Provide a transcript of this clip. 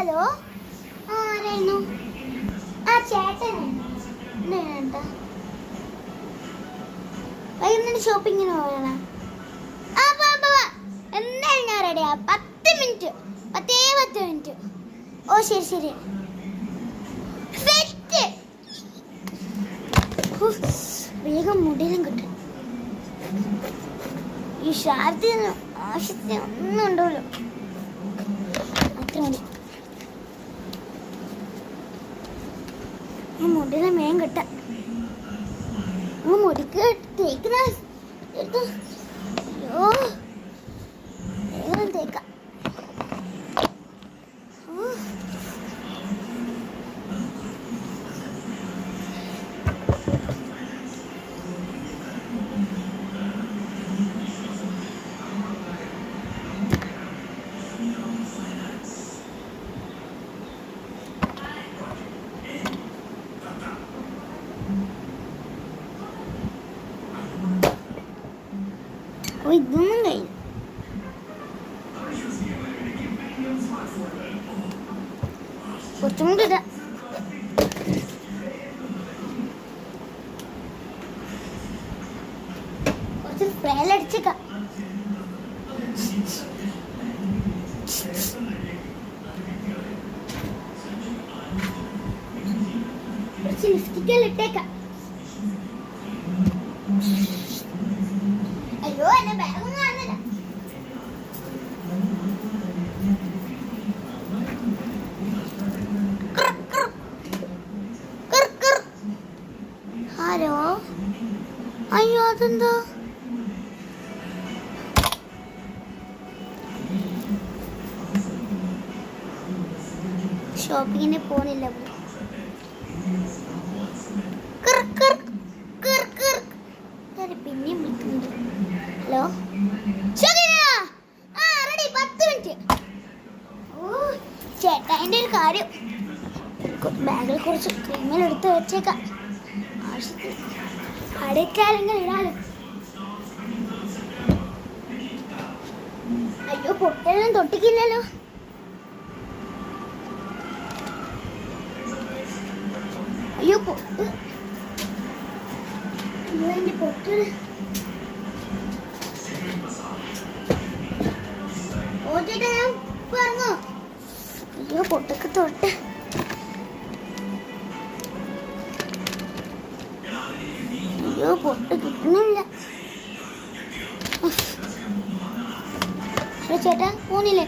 Hello, ആരായിരുന്നു? ആ ചേട്ടനാ. വൈകുന്നേരം ഷോപ്പിങ്ങിന് പോകണം. ആ എന്തായാലും ഞാൻ റെഡിയാ. 10 മിനിറ്റ്. 10 മിനിറ്റ്. ഓ ശരി ശരി. വേഗം മുടിയിലും കിട്ടും. ഈ ഷാർത്തിന് ആവശ്യത്തിന് ഒന്നും ഉണ്ടല്ലോ, അത്ര മതി. മുടിയിലെ മേൻ കിട്ടാം. മുടിക്ക് തേക്കുന്ന അയ്യോ വേഗം തേക്കാം. ഇതൊന്നും കഴിഞ്ഞു. കുറച്ചും കൂടി ഇടാം. കുറച്ച് സ്പ്രേലടിച്ചേക്കാം. കുറച്ച് ലിപ്സ്റ്റിക്കെല്ലാം ഇട്ടേക്കാം. അയ്യോ എന്നെ ബാഗൊന്നും കാണുന്നില്ല. ഹലോ, അയ്യോ അതെന്താ? ഷോപ്പിങ്ങിന് പോണില്ല. പിന്നെയും വിളിക്കുന്നുണ്ട്. Hello ready. 10 മിനിറ്റ്. ഓ ചേട്ടാ, എൻ്റെ ഒരു കാര്യം, ബാഗിൽ കുറച്ച് ക്രീമിലെടുത്ത് വെച്ചേക്കാം. ആവശ്യത്തിന് അടയ്ക്കാലെങ്കിൽ ഇടാലും. അയ്യോ പൊട്ടലും തൊട്ടിക്കില്ലല്ലോ. അയ്യോ പൊട്ട്. അയ്യോ എൻ്റെ പൊട്ട്. ഓട്ടിട്ട് ഞാൻ പറഞ്ഞോ. അയ്യോ പൊട്ടൊക്കെ തൊട്ട്. അയ്യോ പൊട്ട് കിട്ടുന്നില്ല. ചേട്ടാ പോന്നില്ലേ?